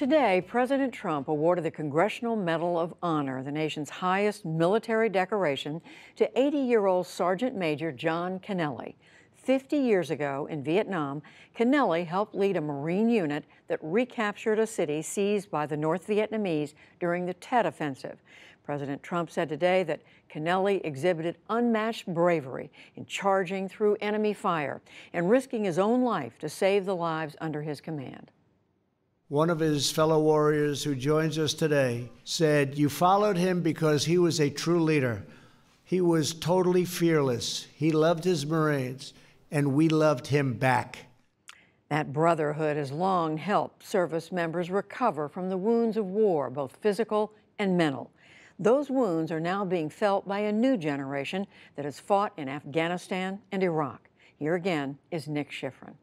Today, President Trump awarded the Congressional Medal of Honor, the nation's highest military decoration, to 80-year-old Sergeant Major John Kennelly. 50 years ago in Vietnam, Kennelly helped lead a Marine unit that recaptured a city seized by the North Vietnamese during the Tet Offensive. President Trump said today that Kennelly exhibited unmatched bravery in charging through enemy fire and risking his own life to save the lives under his command. One of his fellow warriors who joins us today said, "You followed him because he was a true leader. He was totally fearless. He loved his Marines, and we loved him back." That brotherhood has long helped service members recover from the wounds of war, both physical and mental. Those wounds are now being felt by a new generation that has fought in Afghanistan and Iraq. Here again is Nick Schifrin.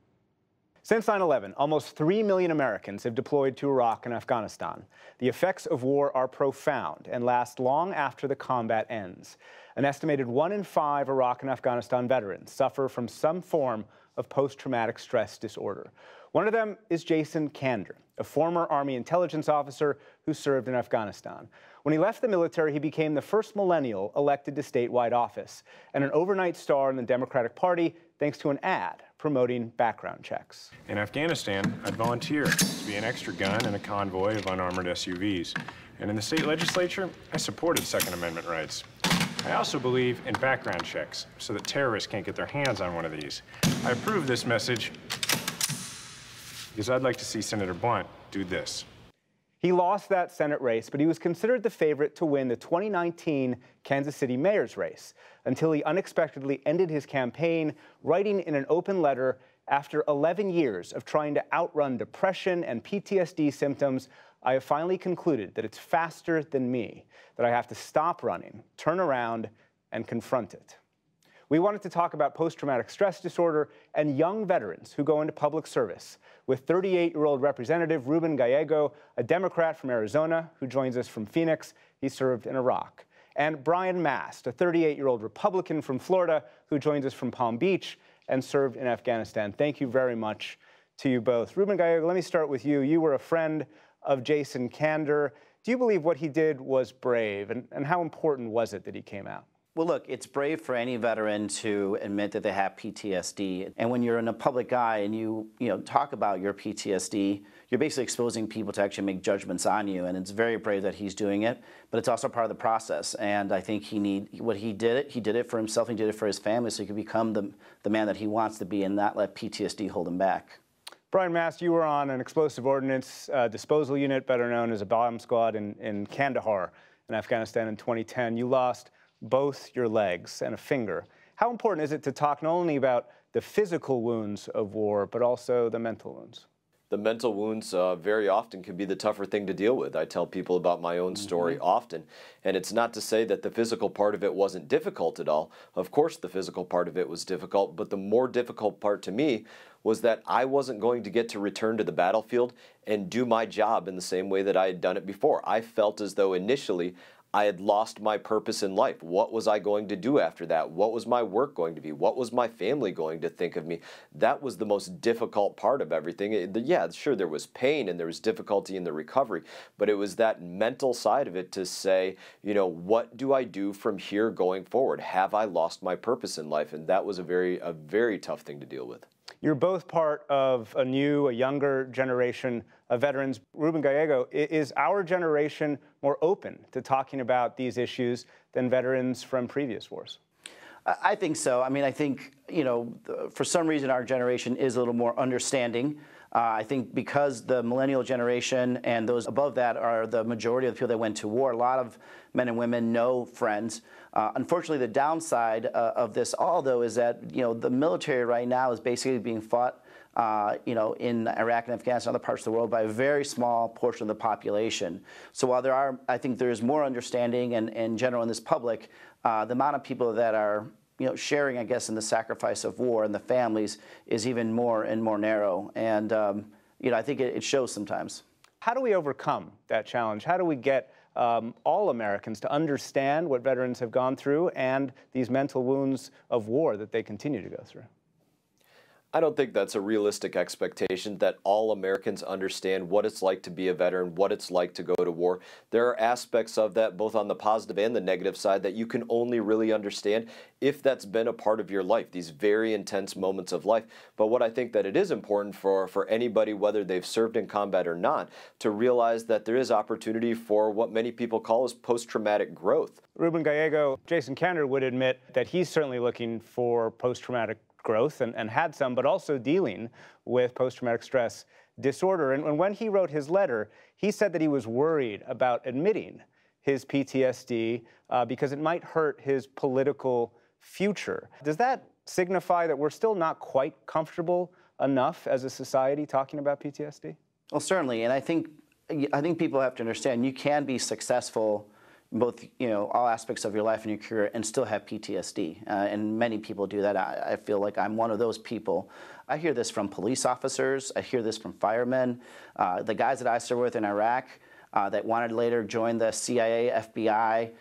Since 9/11, almost 3 million Americans have deployed to Iraq and Afghanistan. The effects of war are profound and last long after the combat ends. An estimated 1 in 5 Iraq and Afghanistan veterans suffer from some form of post-traumatic stress disorder. One of them is Jason Kander, a former Army intelligence officer who served in Afghanistan. When he left the military, he became the first millennial elected to statewide office and an overnight star in the Democratic Party thanks to an ad promoting background checks. In Afghanistan, I'd volunteer to be an extra gun in a convoy of unarmored SUVs. And in the state legislature, I supported Second Amendment rights. I also believe in background checks so that terrorists can't get their hands on one of these. I approve this message because I'd like to see Senator Blunt do this. He lost that Senate race, but he was considered the favorite to win the 2019 Kansas City mayor's race until he unexpectedly ended his campaign, writing in an open letter, "After 11 years of trying to outrun depression and PTSD symptoms, I have finally concluded that it's faster than me, that I have to stop running, turn around, and confront it." We wanted to talk about post-traumatic stress disorder and young veterans who go into public service with 38-year-old Representative Ruben Gallego, a Democrat from Arizona who joins us from Phoenix. He served in Iraq. And Brian Mast, a 38-year-old Republican from Florida who joins us from Palm Beach and served in Afghanistan. Thank you very much to you both. Ruben Gallego, let me start with you. You were a friend of Jason Kander. Do you believe what he did was brave, and how important was it that he came out? Well, look, it's brave for any veteran to admit that they have PTSD. And when you're in a public eye and you talk about your PTSD, you're basically exposing people to actually make judgments on you. And it's very brave that he's doing it, but it's also part of the process. And I think he did it for himself, he did it for his family, so he could become the man that he wants to be and not let PTSD hold him back. Brian Mast, you were on an explosive ordnance disposal unit, better known as a bomb squad in Kandahar in Afghanistan in 2010. You lost both your legs and a finger. How important is it to talk not only about the physical wounds of war, but also the mental wounds? The mental wounds very often can be the tougher thing to deal with. I tell people about my own story often, and it's not to say that the physical part of it wasn't difficult at all. Of course the physical part of it was difficult, but the more difficult part to me was that I wasn't going to get to return to the battlefield and do my job in the same way that I had done it before. I felt as though initially I had lost my purpose in life. What was I going to do after that? What was my work going to be? What was my family going to think of me? That was the most difficult part of everything. Yeah, sure, there was pain and there was difficulty in the recovery, but it was that mental side of it to say, what do I do from here going forward? Have I lost my purpose in life? And that was a very tough thing to deal with. You're both part of a younger generation of veterans. Ruben Gallego, is our generation more open to talking about these issues than veterans from previous wars? I think so. I mean, I think, for some reason our generation is a little more understanding. I think because the millennial generation and those above that are the majority of the people that went to war, a lot of men and women know friends. Unfortunately, the downside of this all, though, is that, the military right now is basically being fought, in Iraq and Afghanistan and other parts of the world by a very small portion of the population. So while I think there is more understanding and in general in this public, the amount of people that are sharing, I guess, in the sacrifice of war and the families is even more and more narrow. And, I think it shows sometimes. How do we overcome that challenge? How do we get all Americans to understand what veterans have gone through and these mental wounds of war that they continue to go through? I don't think that's a realistic expectation that all Americans understand what it's like to be a veteran, what it's like to go to war. There are aspects of that, both on the positive and the negative side, that you can only really understand if that's been a part of your life, these very intense moments of life. But what I think that it is important for anybody, whether they've served in combat or not, to realize that there is opportunity for what many people call as post-traumatic growth. Ruben Gallego, Jason Kender would admit that he's certainly looking for post-traumatic growth and had some, but also dealing with post-traumatic stress disorder. And when he wrote his letter, he said that he was worried about admitting his PTSD because it might hurt his political future. Does that signify that we're still not quite comfortable enough as a society talking about PTSD? Well, certainly, and I think people have to understand you can be successful in both, all aspects of your life and your career and still have PTSD. And many people do that. I feel like I'm one of those people. I hear this from police officers. I hear this from firemen. The guys that I served with in Iraq that wanted to later join the CIA, FBI,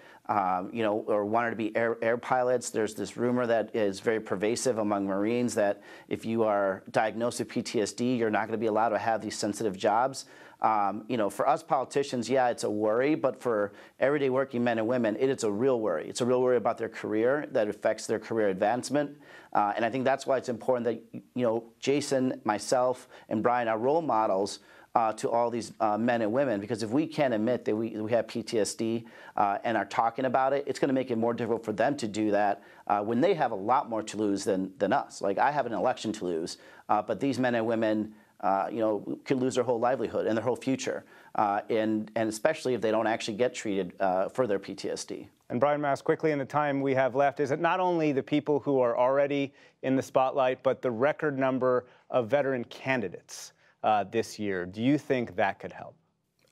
or wanted to be air pilots. There's this rumor that is very pervasive among Marines that if you are diagnosed with PTSD, you're not going to be allowed to have these sensitive jobs. For us politicians, yeah, it's a worry, but for everyday working men and women, it's a real worry. It's a real worry about their career that affects their career advancement. And I think that's why it's important that, Jason, myself, and Brian are role models to all these men and women, because if we can't admit that we have PTSD and are talking about it, it's going to make it more difficult for them to do that when they have a lot more to lose than us. Like, I have an election to lose, but these men and women could lose their whole livelihood and their whole future, and especially if they don't actually get treated for their PTSD. And Brian Mast, quickly in the time we have left, is it not only the people who are already in the spotlight, but the record number of veteran candidates this year? Do you think that could help?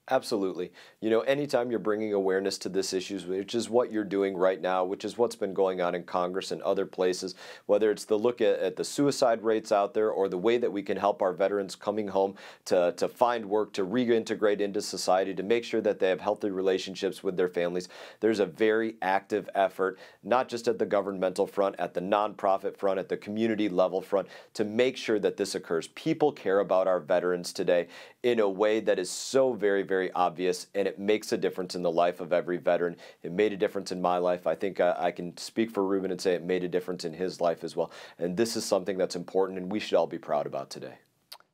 Absolutely. Anytime you're bringing awareness to this issue, which is what you're doing right now, which is what's been going on in Congress and other places, whether it's the look at the suicide rates out there or the way that we can help our veterans coming home to find work, to reintegrate into society, to make sure that they have healthy relationships with their families, there's a very active effort, not just at the governmental front, at the nonprofit front, at the community level front, to make sure that this occurs. People care about our veterans today in a way that is so very, very obvious, and it makes a difference in the life of every veteran. It made a difference in my life. I think I can speak for Ruben and say it made a difference in his life as well. And this is something that's important and we should all be proud about today.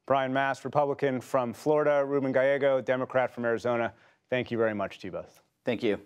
Brian Mast, Republican from Florida, Ruben Gallego, Democrat from Arizona. Thank you very much to you both. Thank you.